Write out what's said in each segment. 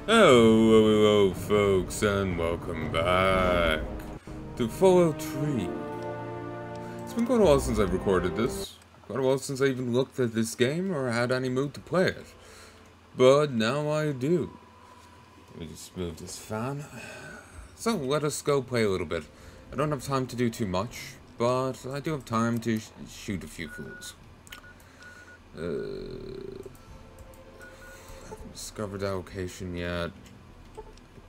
Hello, folks, and welcome back to Fallout 3. It's been quite a while since I've recorded this. Quite a while since I even looked at this game or had any mood to play it. But now I do. Let me just move this fan. So, let us go play a little bit. I don't have time to do too much, but I do have time to shoot a few fools. Haven't discovered that location yet. I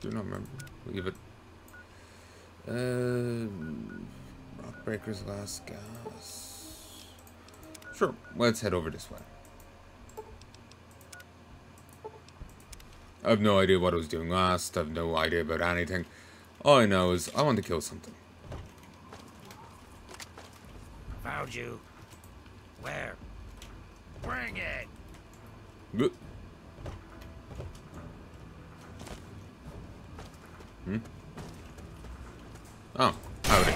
do not remember. Leave it. Rockbreaker's last gas. Sure, let's head over this way. I have no idea what I was doing last. I have no idea about anything. All I know is I want to kill something. Found you. Where? Bring it. Good. Oh, howdy.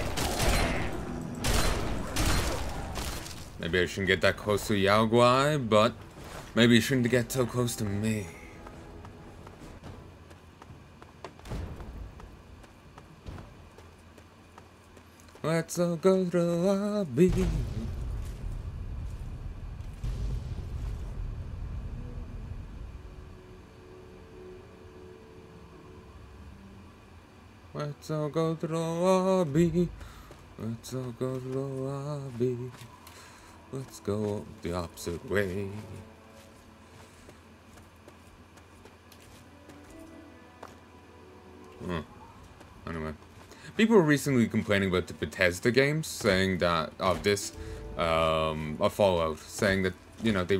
Maybe I shouldn't get that close to Yaoguai, but maybe you shouldn't get so close to me. Let's all go to the lobby. Let's all go to the lobby. Let's all go to the lobby. Let's go the opposite way. Anyway. People were recently complaining about the Bethesda games, saying that, of Fallout, saying that, you know, they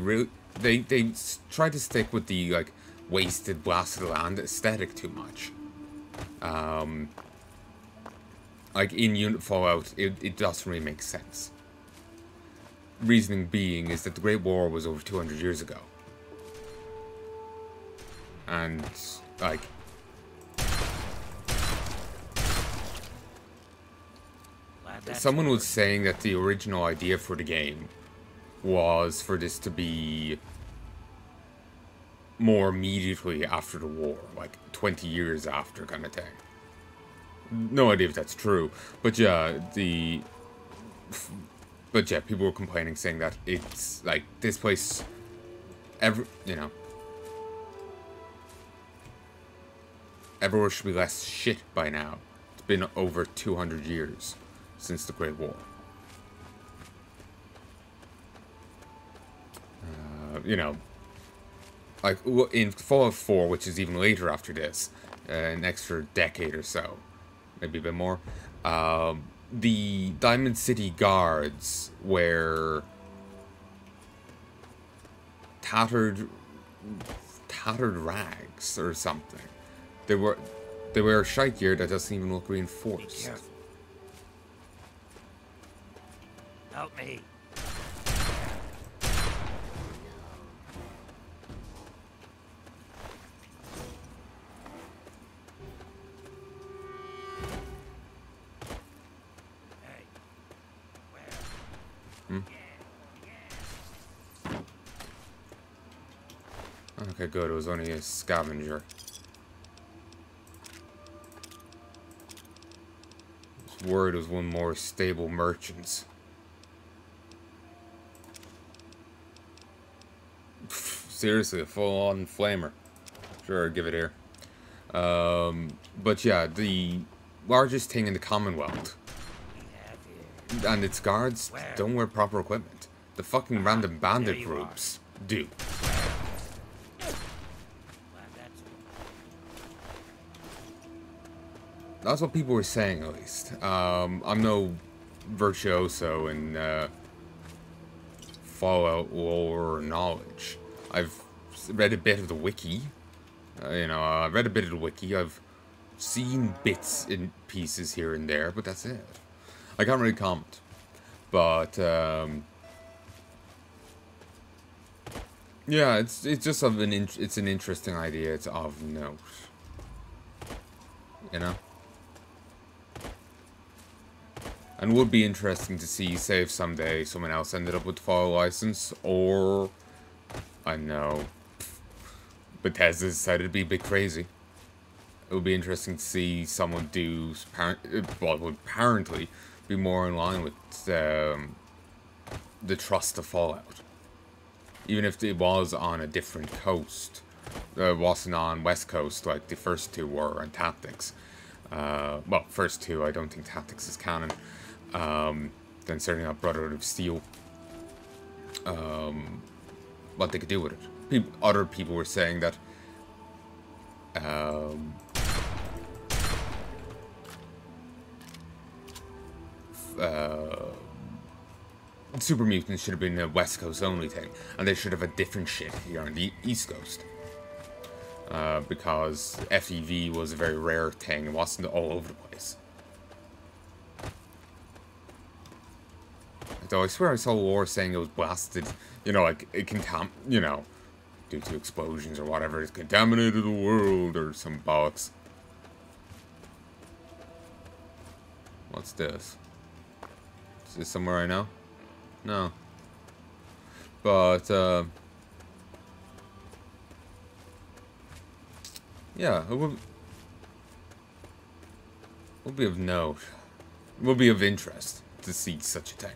try to stick with the, like, wasted, blasted land aesthetic too much. Like in Fallout, it doesn't really make sense. Reasoning being is that the Great War was over 200 years ago. And, like, someone was saying that the original idea for the game was for this to be more immediately after the war, like 20 years after kind of thing. No idea if that's true, but yeah, people were complaining, saying that it's like this place, everywhere should be less shit by now. It's been over 200 years since the Great War. You know, like in Fallout 4, which is even later after this, an extra decade or so, maybe a bit more, the Diamond City guards wear tattered rags or something. They wear shite gear that doesn't even look reinforced. Help me. Hey. Where? Okay, good. It was only a scavenger. I was worried it was one more stable merchants. Seriously, a full-on flamer. Sure, I'd give it here. But yeah, the largest thing in the Commonwealth and its guards don't wear proper equipment. The fucking random bandit groups do. That's what people were saying, at least. I'm no virtuoso in Fallout lore or knowledge. I've read a bit of the wiki. I've read a bit of the wiki. I've seen bits and pieces here and there, but that's it. I can't really comment. But, yeah, it's just it's an interesting idea. It's of note. You know? And would be interesting to see, say, if someday someone else ended up with the Fallout license, or, I know, Bethesda decided to be a bit crazy. It would be interesting to see someone do, well, would apparently be more in line with the trust of Fallout. Even if it was on a different coast. It wasn't on West Coast like the first two were on Tactics. Well, first two, I don't think Tactics is canon. Then certainly not Brotherhood of Steel. What they could do with it. Other people were saying that Super Mutants should have been a West Coast only thing, and they should have a different shit here on the East Coast. Because FEV was a very rare thing, it wasn't all over the place. Though I swear I saw War saying it was blasted, you know, like, it you know, due to explosions or whatever, it's contaminated the world or some bollocks. What's this? Is this somewhere I know? No. But, yeah, it would be of note. It would be of interest to see such a thing.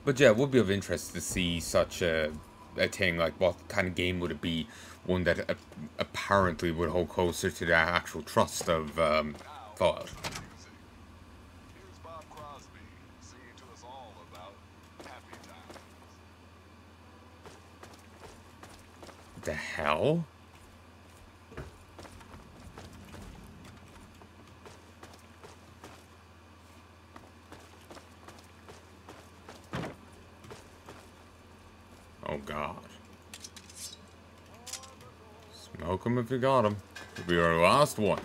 But yeah, it would be of interest to see such a thing. Like, what kind of game would it be? One that apparently would hold closer to the actual trust of Fallout. The hell? Oh god. Smoke him if you got him. It'll be our last one.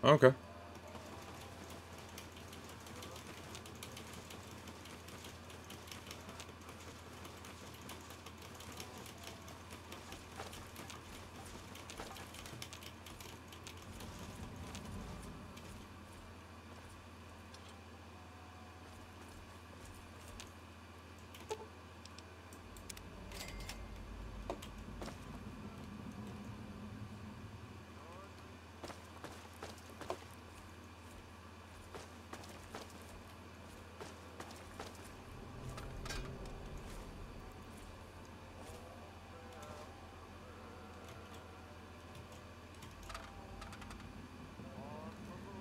Okay.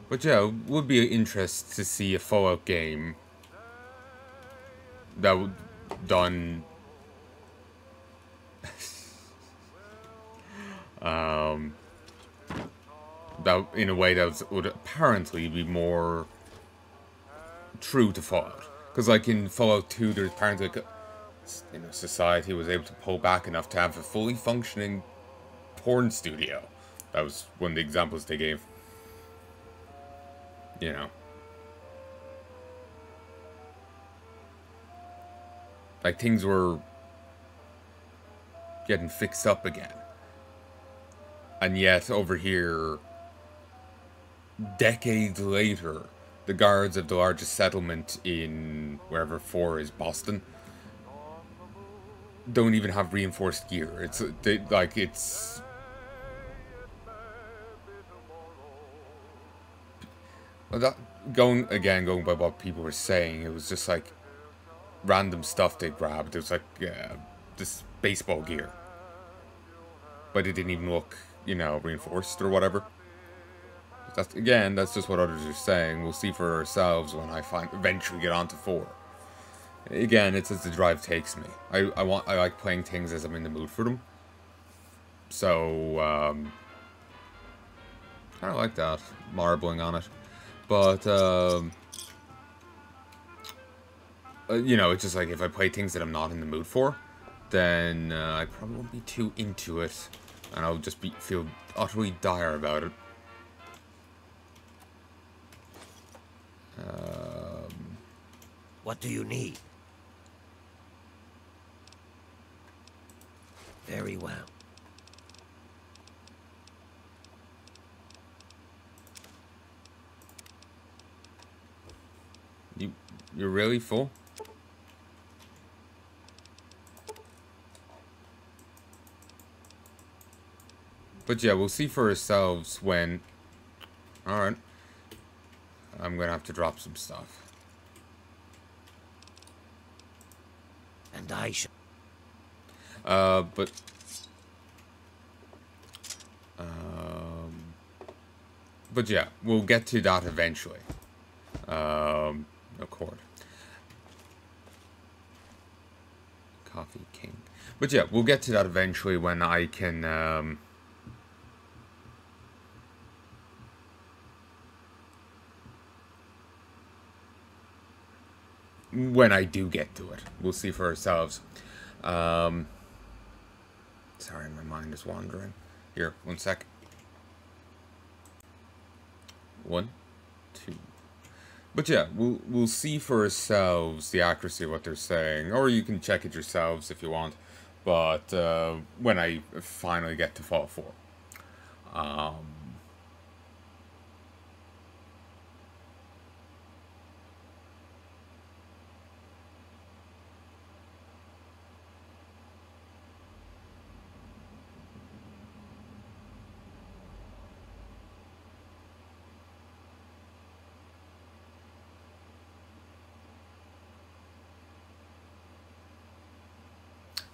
But yeah, it would be of interest to see a Fallout game that would done that in a way that would apparently be more true to Fallout. Because like in Fallout 2, there's apparently like society was able to pull back enough to have a fully functioning porn studio. That was one of the examples they gave. You know. Like, things were getting fixed up again. And yet, over here, decades later, the guards of the largest settlement in wherever 4 is, Boston, don't even have reinforced gear. It's, it's... Going by what people were saying, it was just like random stuff they grabbed. It was like this baseball gear, but it didn't even look, reinforced or whatever. That's just what others are saying. We'll see for ourselves when I eventually get onto 4. Again, it's as the drive takes me. I like playing things as I'm in the mood for them. So kind of like that, marbling on it. But, you know, it's just like if I play things that I'm not in the mood for, then I probably won't be too into it, and I'll just feel utterly dire about it. What do you need? Very well. You're really full? But yeah, we'll see for ourselves when... Alright. I'm gonna have to drop some stuff. And I shall... But... But yeah, we'll get to that eventually. Accord. Coffee King. But yeah, we'll get to that eventually when I can, when I do get to it. We'll see for ourselves. Sorry, my mind is wandering. Here, 1 sec. 1, 2. But yeah, we'll see for ourselves the accuracy of what they're saying, or you can check it yourselves if you want. But when I finally get to Fallout 4,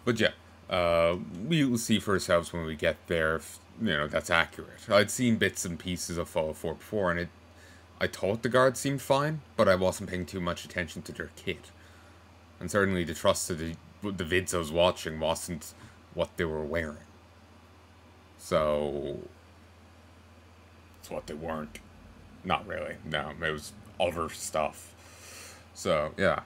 but yeah, we'll see for ourselves when we get there if, you know, that's accurate. I'd seen bits and pieces of Fallout 4 before, and I thought the guards seemed fine, but I wasn't paying too much attention to their kit. And certainly the trust of the vids I was watching wasn't what they were wearing. So... it's what they weren't. Not really, no, it was other stuff. So, yeah,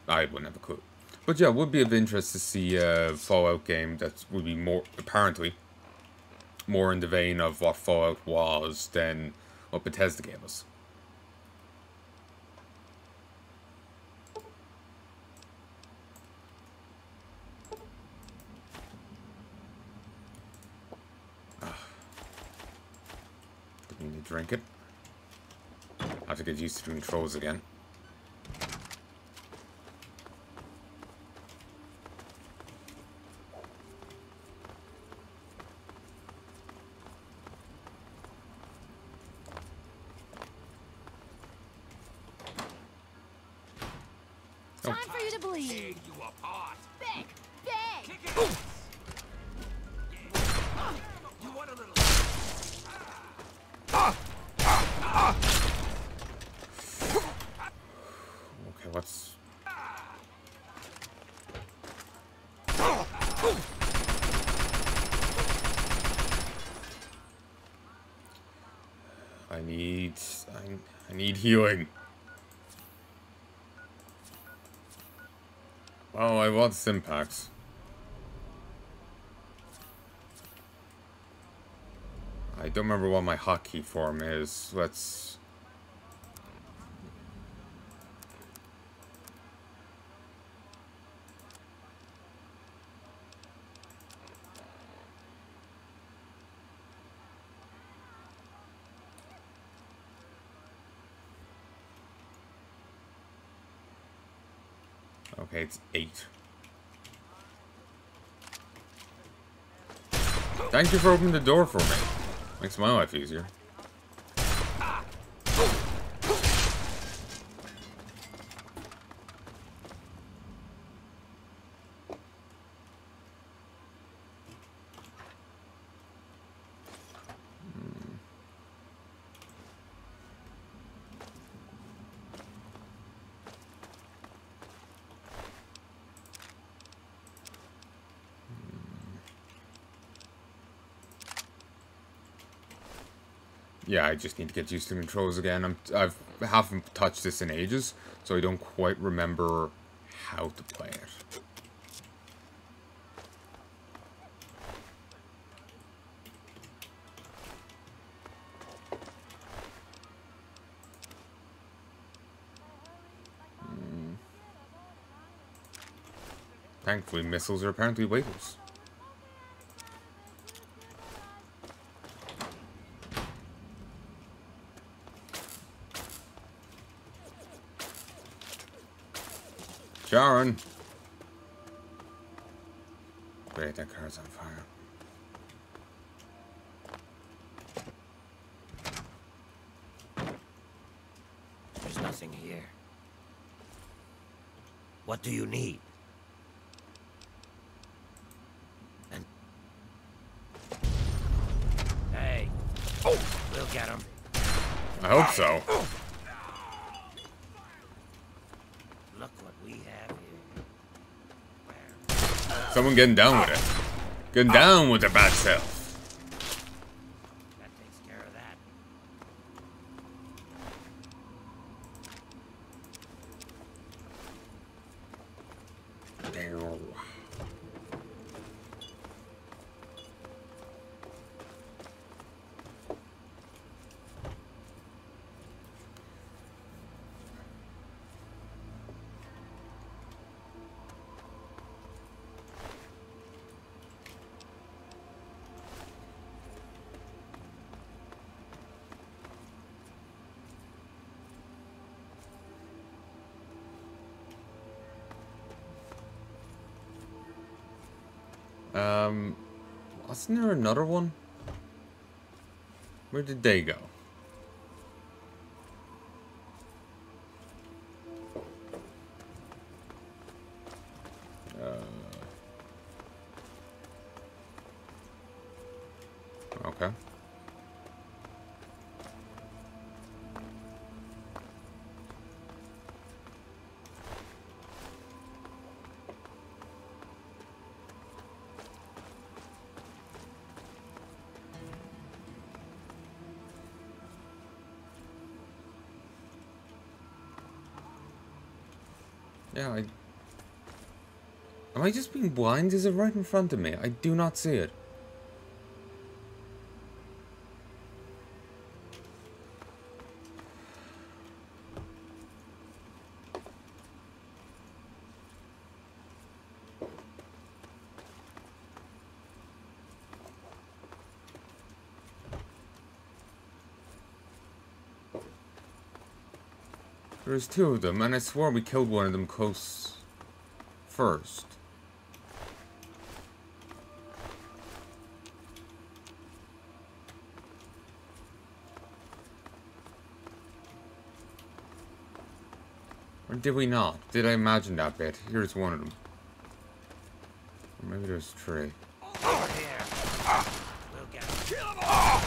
I wouldn't have a clue. But yeah, it would be of interest to see a Fallout game that would be more, apparently, more in the vein of what Fallout was than what Bethesda gave us. Didn't need to drink it. I have to get used to the controls again. Time for you to bleed. You apart. Beg! Beg! Kick it. You want a little... Okay, what's... I need healing. Oh, I want Simpacks. I don't remember what my hotkey form is. Let's... Okay, it's 8. Thank you for opening the door for me. Makes my life easier. Yeah, I just need to get used to controls again. I haven't touched this in ages, so I don't quite remember how to play it. Thankfully, missiles are apparently weightless. Sharon! Wait, that car's on fire. There's nothing here. What do you need? And hey, we'll get him. I hope so. Look what we have here. Someone getting down with it. Getting down with the bad self. That takes care of that. Wasn't there another one? Where did they go? Okay. Yeah, am I just being blind? Is it right in front of me? I do not see it. There's two of them, and I swore we killed one of them close first. Or did we not? Did I imagine that bit? Here's one of them. Or maybe there's three. Over here. We'll get him. Kill them all.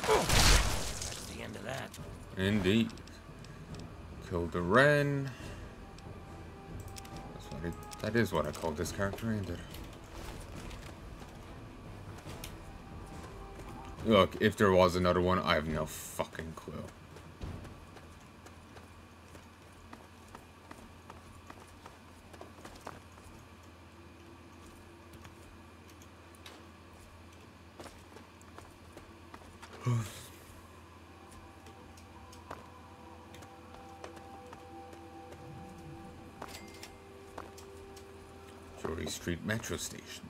That's the end of that. Indeed. Killed the wren. That is what I called this character, ain't it? Look, if there was another one, I have no fucking clue. Jory Street Metro Station.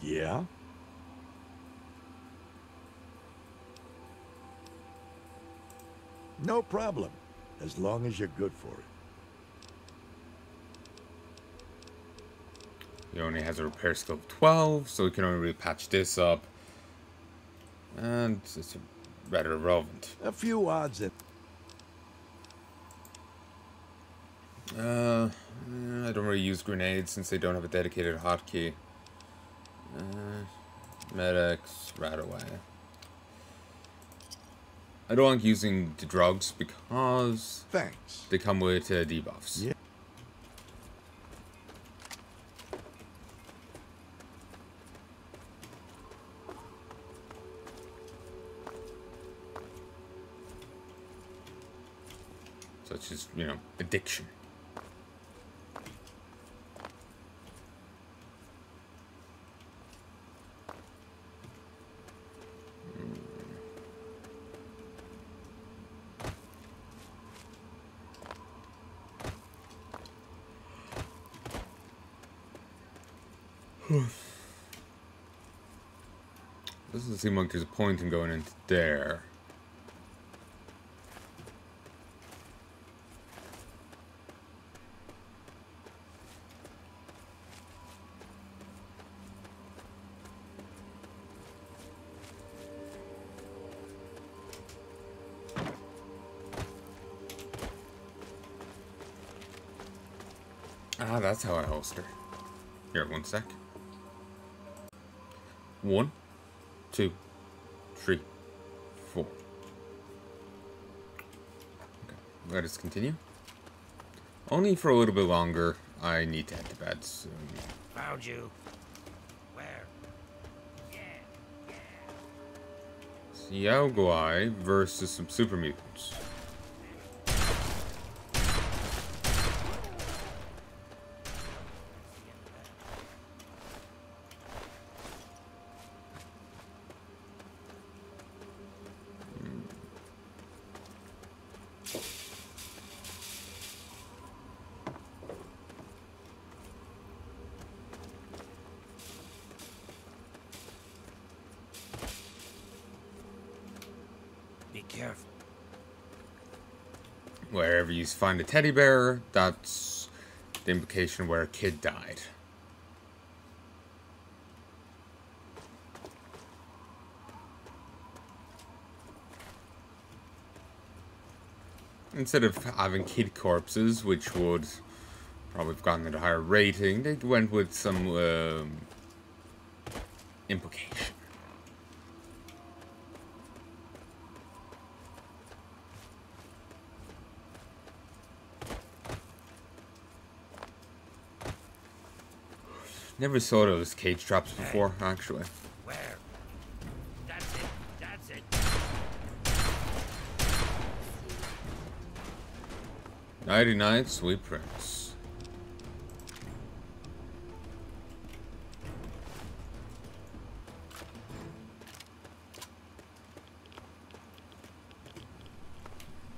Yeah? No problem, as long as you're good for it. He only has a repair skill of 12, so we can only really patch this up. And it's rather irrelevant. A few odds and... I don't really use grenades since they don't have a dedicated hotkey. Medics, Radroach. I don't like using the drugs because Thanks. they come with debuffs. Yeah. Such as, you know, addiction. Doesn't seem like there's a point in going into there. Ah, that's how I holster. Here, 1 sec. 1, 2, 3, 4. Okay, let us continue. Only for a little bit longer. I need to head to bed soon. Found you. Where? Xiaoguai versus some super mutants. Be careful. Wherever you find a teddy bear, that's the implication where a kid died. Instead of having kid corpses, which would probably have gotten a higher rating, they went with some implication. Never saw those cage traps before, actually. Where? That's it. That's it. 99 Sweet Prince.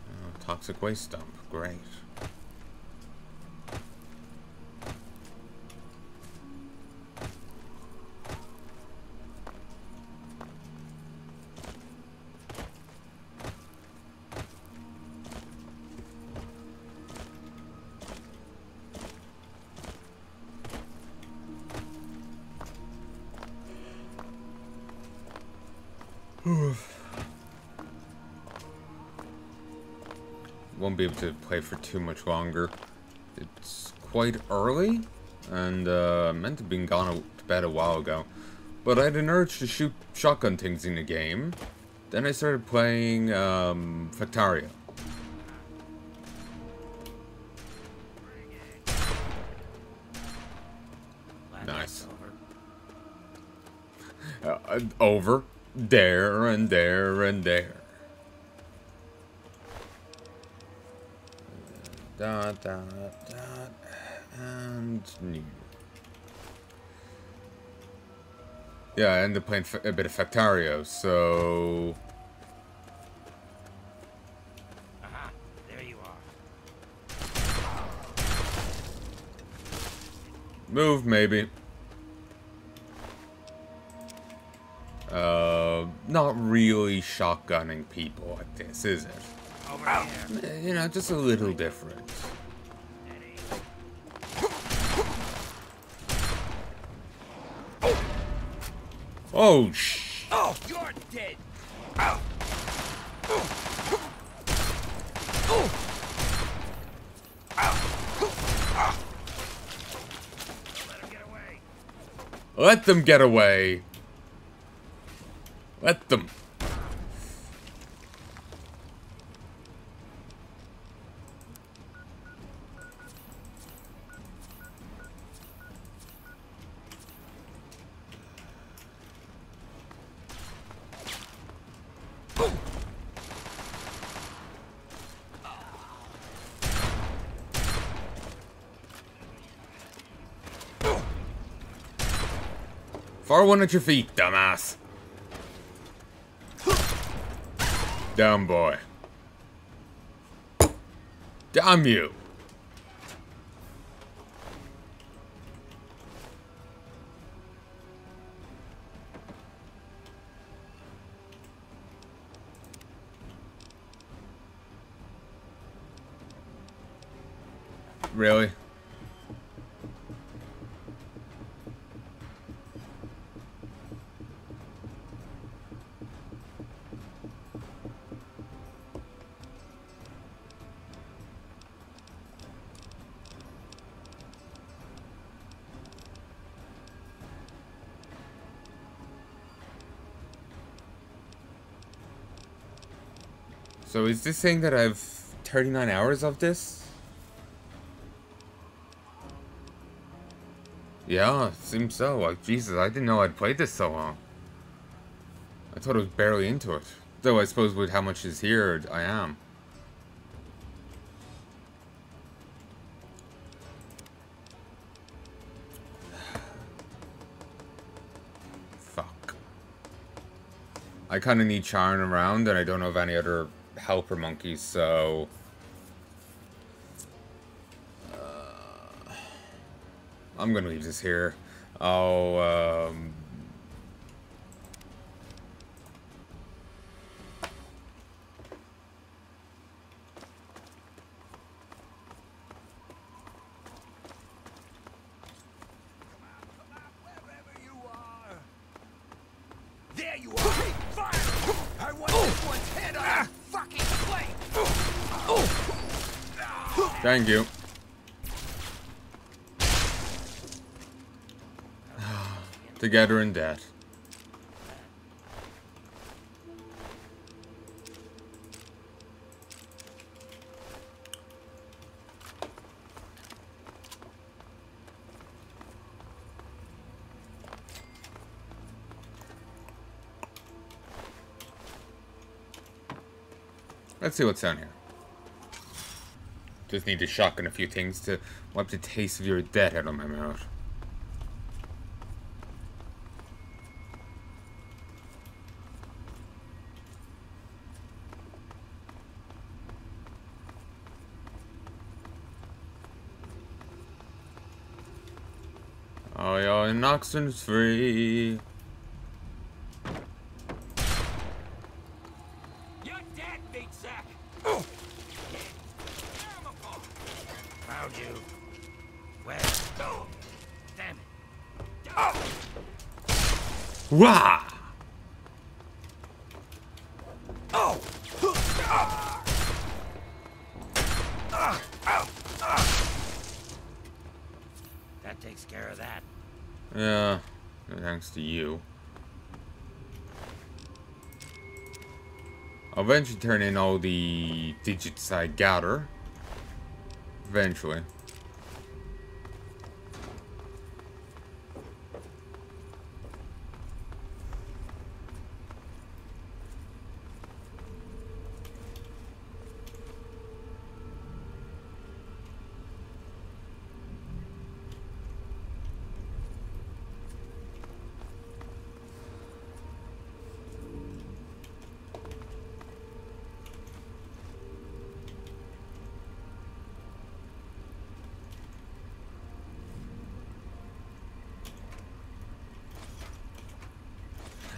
Oh, toxic waste dump. Great. Won't be able to play for too much longer. It's quite early, and meant to have been gone to bed a while ago. But I had an urge to shoot shotgun things in the game. Then I started playing Factario. Nice. Over. There and there and there. Dot, dot, dot, and new. Yeah, I ended up playing a bit of Factario, so... Aha, there you are. Move, maybe. Not really shotgunning people like this, is it? Over here. You know, just a little different. Oh, Oh, you're dead. Let them get away. Let them. Far one at your feet, dumbass. Down, boy. Damn you. Really? So is this saying that I have 39 hours of this? Yeah, it seems so. Like, Jesus, I didn't know I'd played this so long. I thought I was barely into it. Though I suppose with how much is here, I am. Fuck. I kind of need Charon around, and I don't know of any other helper monkeys, so... I'm gonna leave this here. I'll, There you are! Fire! I want this one's head on a fucking plate! Thank you. Together in debt. Let's see what's down here. Just need to shotgun a few things to wipe the taste of your debt out of my mouth. Oh, yeah, and Oxen's free. You're dead, big sack! Found you. Where? Damn it. Wah! That takes care of that. Yeah, thanks to you. I'll eventually turn in all the digits I gather. Eventually.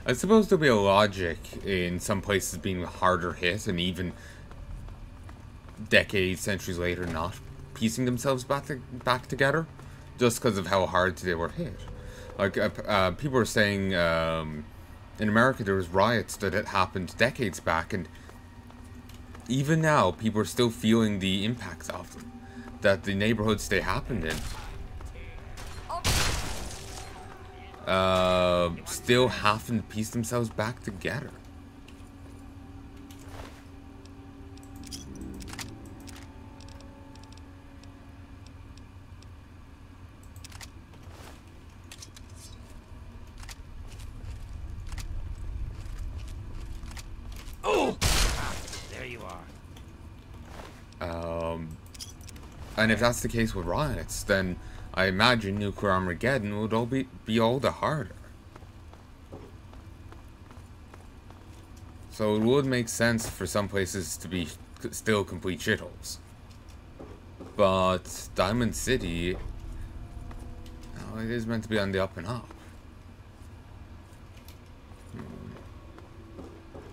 I suppose there'll be a logic in some places being harder hit and even decades, centuries later not piecing themselves back together just because of how hard they were hit. Like, people were saying in America there was riots that had happened decades back, and even now people are still feeling the impacts of them, that the neighborhoods they happened in. still haven't pieced themselves back together. Oh! There you are. And if that's the case with riots, then I imagine nuclear Armageddon would all be all the harder. So it would make sense for some places to be still complete shitholes. But Diamond City, oh, it is meant to be on the up and up.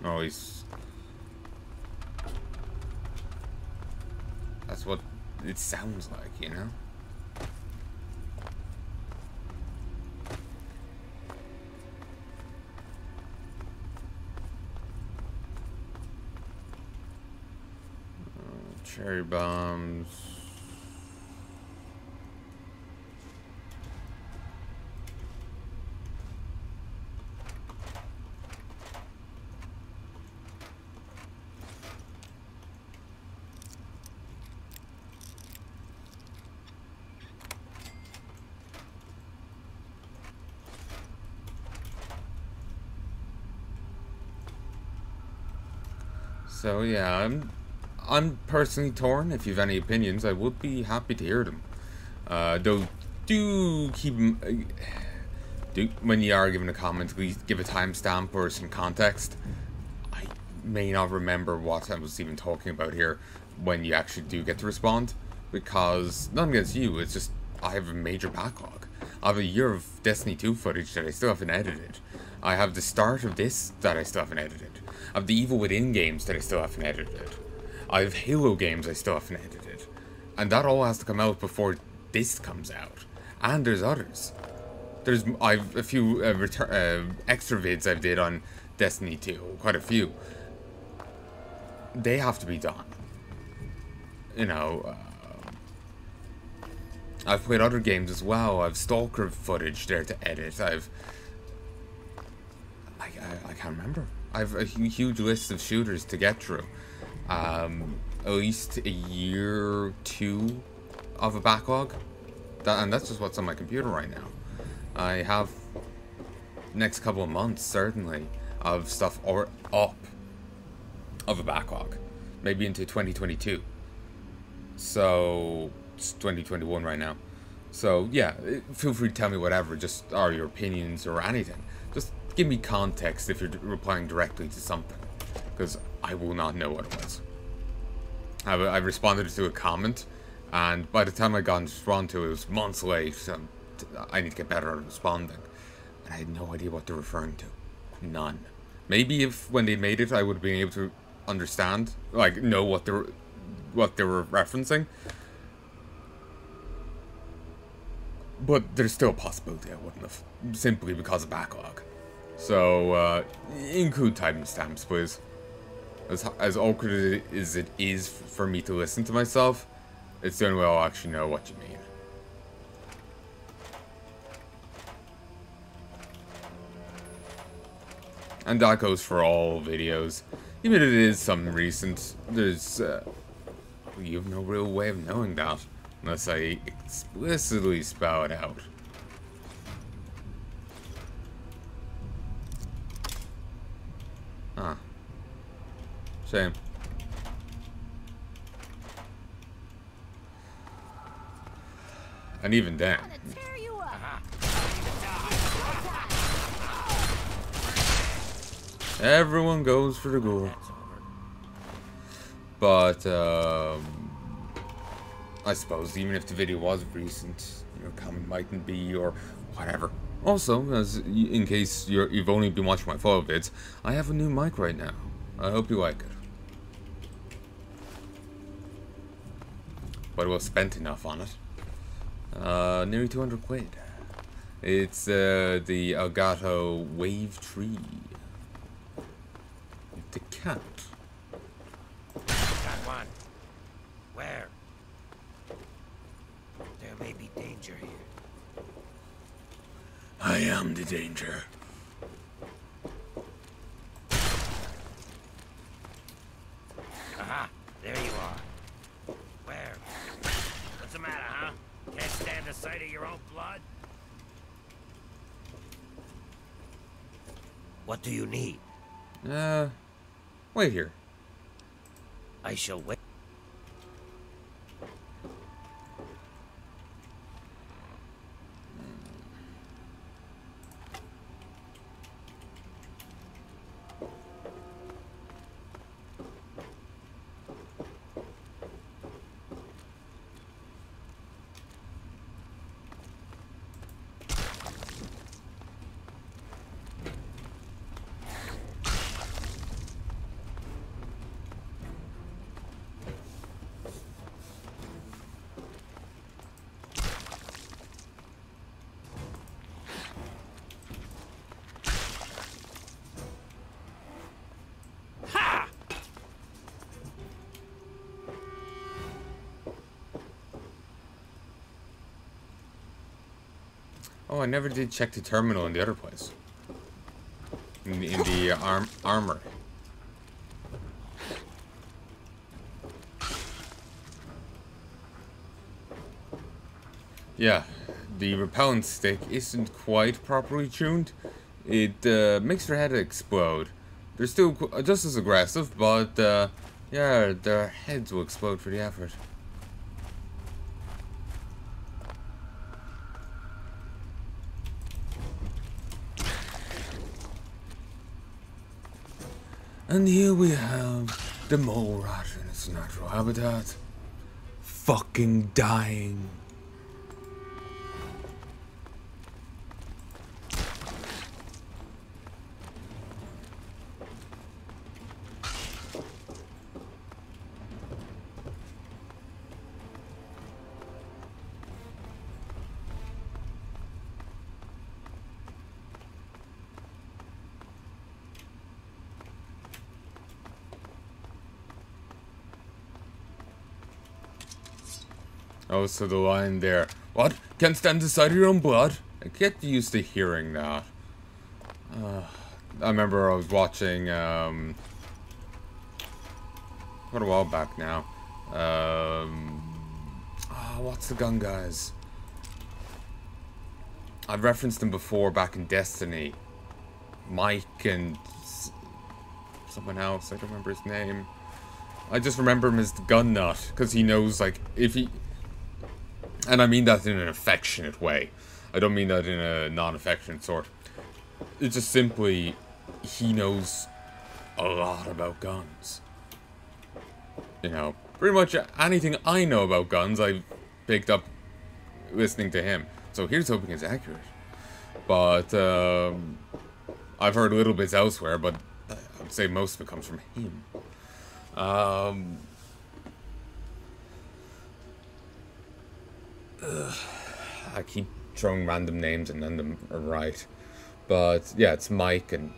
Oh, that's what it sounds like, you know? Cherry bombs. So yeah, I'm personally torn. If you've any opinions, I would be happy to hear them. Though, do keep when you are giving a comment, please give a timestamp or some context. I may not remember what I was even talking about here when you actually do get to respond, because nothing against you. It's just I have a major backlog. I have a year of Destiny 2 footage that I still haven't edited. I have the start of this that I still haven't edited. I have the Evil Within games that I still haven't edited. I have Halo games I still haven't edited. And that all has to come out before this comes out. And there's others. I've a few extra vids I've did on Destiny 2. Quite a few. They have to be done. You know, I've played other games as well. I've Stalker footage there to edit. I can't remember. I have a huge list of shooters to get through. At least a year, 2 of a backlog. And that's just what's on my computer right now. I have next couple of months, certainly, of stuff up of a backlog. Maybe into 2022. So, it's 2021 right now. So, yeah, feel free to tell me whatever, just are your opinions or anything. Just give me context if you're replying directly to something, because I will not know what it was. I responded to a comment, and by the time I got to respond to it, it was months late, so I need to get better at responding. And I had no idea what they're referring to. None. Maybe if, when they made it, I would have been able to understand, like, know what they were referencing. But there's still a possibility I wouldn't have, simply because of backlog. So, include timestamps, please. As awkward as it is for me to listen to myself, it's the only way I'll actually know what you mean. And that goes for all videos. Even if it is something recent, there's, you have no real way of knowing that, unless I explicitly spell it out. Ah. Shame. And even then. Everyone goes for the goal. But, I suppose even if the video was recent, your comment mightn't be, or whatever. Also, in case you've only been watching my follow vids, I have a new mic right now. I hope you like it. But we'll spent enough on it. Nearly 200 quid. It's the Elgato Wave Tree. The cat. Got one. Where? There may be danger here. I am the danger. Aha, there you are. Where? What's the matter, huh? Can't stand the sight of your own blood? What do you need? Wait here. I shall wait. Oh, I never did check the terminal in the other place. In the armor. Yeah, the repellent stick isn't quite properly tuned. It makes their head explode. They're still just as aggressive, but yeah, their heads will explode for the effort. And here we have the mole rat in its natural habitat. Fucking dying. Oh, so the line there. What? Can't stand the sight of your own blood? I get used to hearing that. I remember I was watching, quite a while back now. What's the gun, guys? I've referenced him before back in Destiny. Mike and someone else. I don't remember his name. I just remember him as the gun nut, because he knows, like, if he... And I mean that in an affectionate way. I don't mean that in a non-affectionate sort. It's just simply, he knows a lot about guns. You know, pretty much anything I know about guns, I've picked up listening to him. So here's hoping it's accurate. But, I've heard little bits elsewhere, but I'd say most of it comes from him. I keep throwing random names and none of them are right. But, yeah, it's Mike and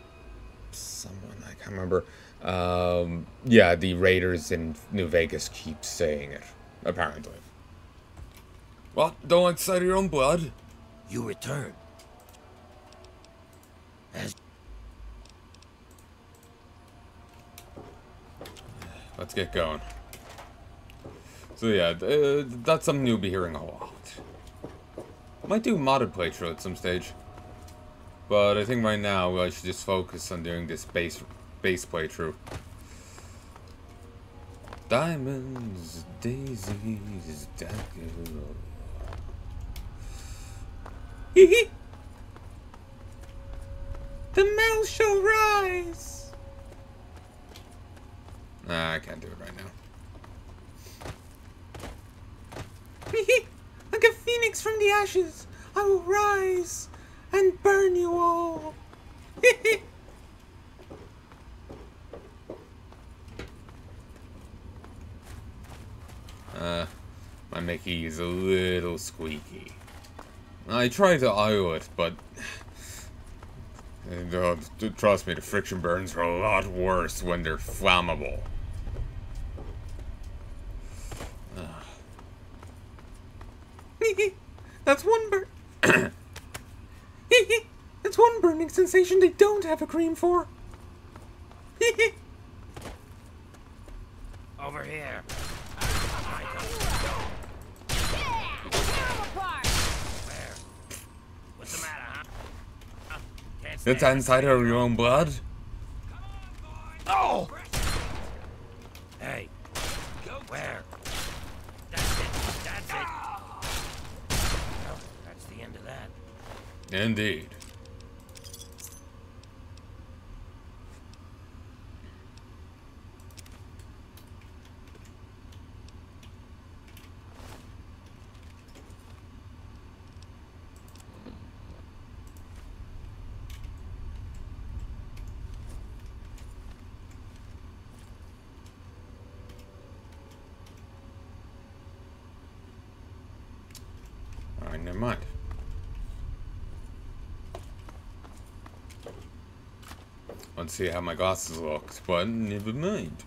someone, I can't remember. Yeah, the raiders in New Vegas keep saying it, apparently. What? Don't like the sight of your own blood? You return. As Let's get going. So yeah, that's something you'll be hearing a lot. Might do modded playthrough at some stage. But I think right now I should just focus on doing this base playthrough. Diamonds, daisies, daggers. Hee The mouse shall rise! Nah, I can't do it right now. Like a phoenix from the ashes, I will rise and burn you all. My Mickey is a little squeaky. I try to oil it, but trust me, the friction burns are a lot worse when they're flammable. That's one bird. That's one burning sensation they don't have a cream for. Over here. Yeah! Tear 'em apart! Where? What's the matter, huh? Can't That's stand inside of your own blood. Oh! Hey. Where? That's it. That's it. Well, that's the end of that. Indeed. Alright, never mind. Want to see how my glasses look, but never mind.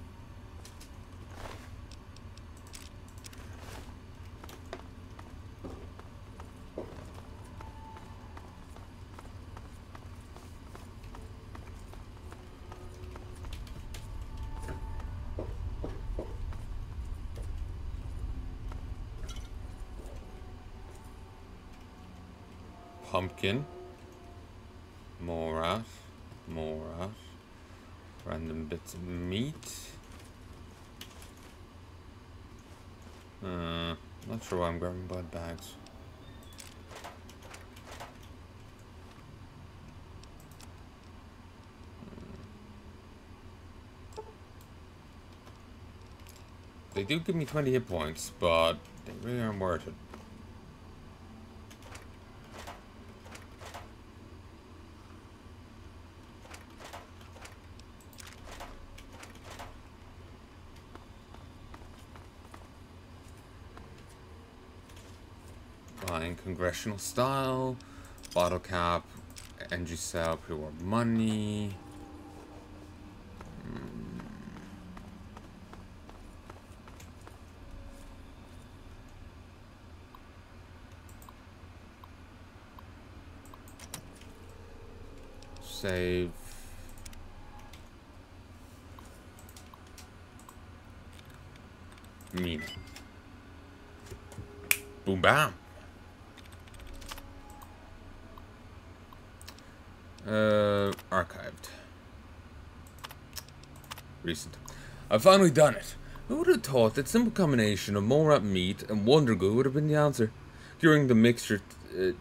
Pumpkin. More rat. More rat. Random bits of meat. Not sure why I'm grabbing blood bags. They do give me 20 hit points, but they really aren't worth it. Buying congressional style, bottle cap, energy cell, pre-war money. Save. Mean. Boom bam. Archived. Recent. I've finally done it. Who would have thought that simple combination of mole rat meat and wonder glue would have been the answer? Curing the mixture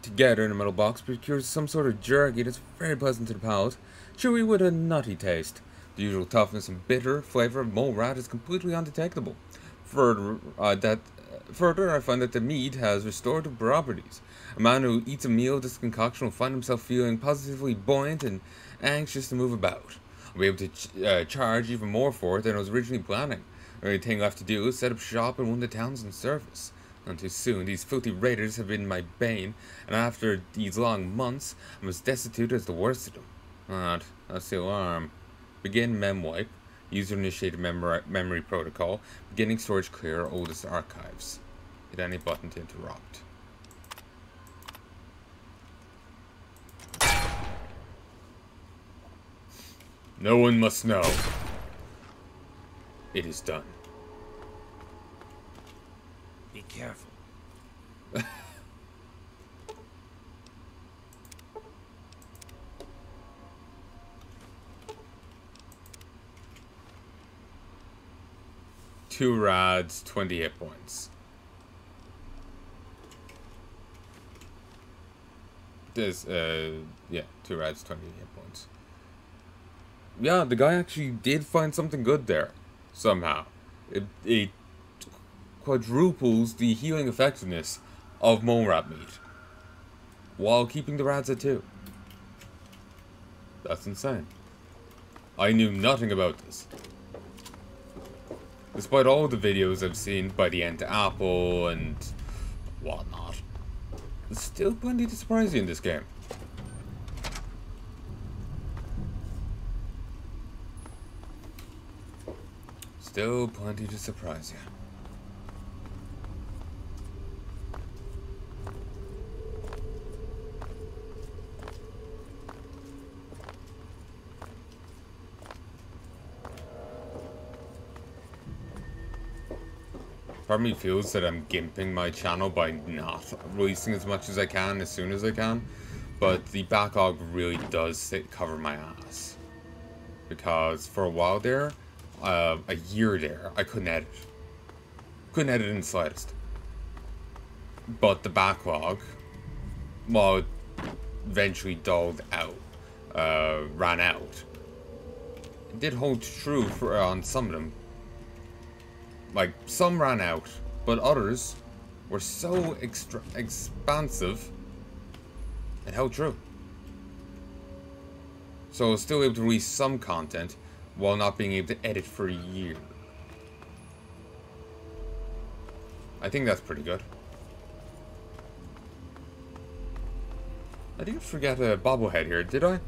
together in a metal box procures some sort of jerky that's very pleasant to the palate, chewy with a nutty taste. The usual toughness and bitter flavor of mole rat is completely undetectable. Further, I find that the meat has restorative properties. A man who eats a meal of this concoction will find himself feeling positively buoyant and anxious to move about. I'll be able to charge even more for it than I was originally planning. The only thing left to do is set up shop in one of the towns on the surface. None too soon, these filthy raiders have been my bane, and after these long months, I'm as destitute as the worst of them. That's the alarm. Begin memwipe. User-initiated memory protocol. Beginning storage clear oldest archives. Hit any button to interrupt. No one must know. It is done. Be careful. Two rads, 20 hit points. This, yeah, 2 rads, 20 hit points. Yeah, the guy actually did find something good there, somehow. It quadruples the healing effectiveness of mole rat meat, while keeping the rads at 2. That's insane. I knew nothing about this. Despite all the videos I've seen by the Ent Apple and whatnot, there's still plenty to surprise you in this game. Still plenty to surprise you. Part of me feels that I'm gimping my channel by not releasing as much as I can as soon as I can. But the backlog really does cover my ass. Because for a while there, a year there, I couldn't edit. Couldn't edit in the slightest. But the backlog, while it eventually dulled out, ran out, it did hold true on some of them. Like, some ran out, but others were so expansive, it held true. So I was still able to release some content, while not being able to edit for a year. I think that's pretty good. I didn't forget a bobblehead here, did I?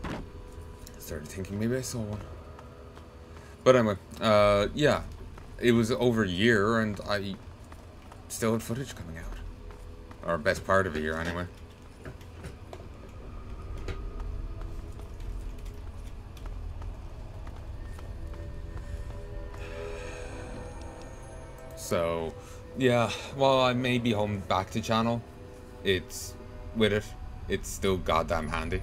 I started thinking maybe I saw one. But anyway, yeah. It was over a year and I still had footage coming out. Or best part of a year anyway. So, yeah, while I may be home back to channel, it's still goddamn handy.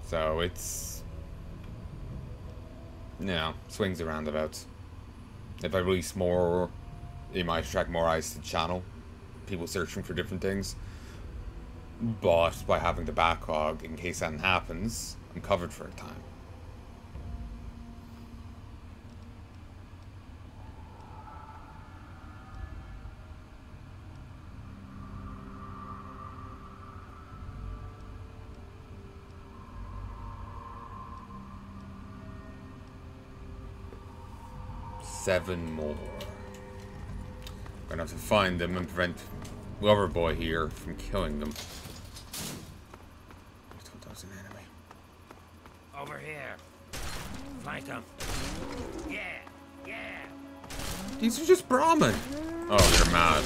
So it's, you know, swings and roundabouts. If I release more, it might attract more eyes to the channel, people searching for different things. But by having the backlog, in case that happens, I'm covered for a time. Seven more. I'm gonna have to find them and prevent Loverboy here from killing them. I thought that was an enemy. Over here. Flank them. Yeah, yeah. These are just Brahmin. Oh, they're mad.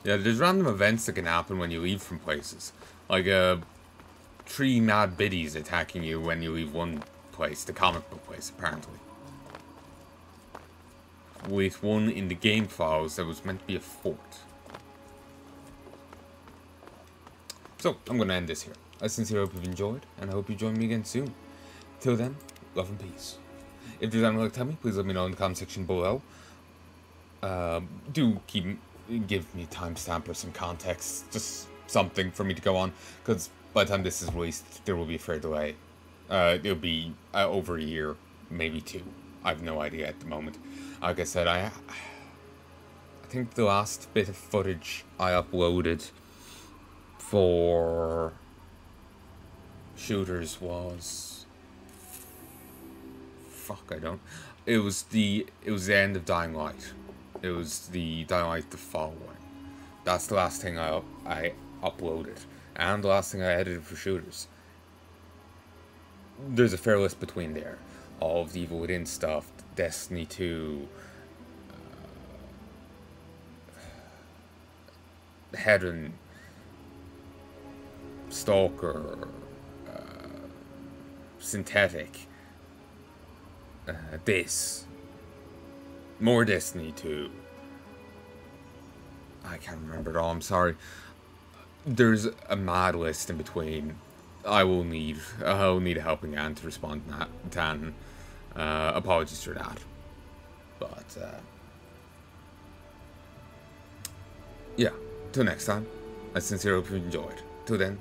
Yeah, there's random events that can happen when you leave from places. Like, 3 mad biddies attacking you when you leave one place, the comic book place, apparently. With one in the game files that was meant to be a fort. So, I'm going to end this here. I sincerely hope you've enjoyed, and I hope you join me again soon. Till then, love and peace. If there's anything you'd like to tell me, please let me know in the comment section below. Do give me a timestamp or some context, just something for me to go on, because by the time this is released, there will be a fair delay. It'll be over a year, maybe 2. I have no idea at the moment. Like I said, I think the last bit of footage I uploaded for shooters was... Fuck, I don't... It was the end of Dying Light. It was the Dying Light the following. That's the last thing I uploaded. And the last thing I edited for shooters. There's a fair list between there. All of the Evil Within stuff, Destiny 2, Heaven, Stalker, Synthetic, this, more Destiny 2. I can't remember it all, I'm sorry. There's a mad list in between. I'll need a helping hand to respond to that. Apologies for that. But, yeah. Till next time, I sincerely hope you enjoyed. Till then.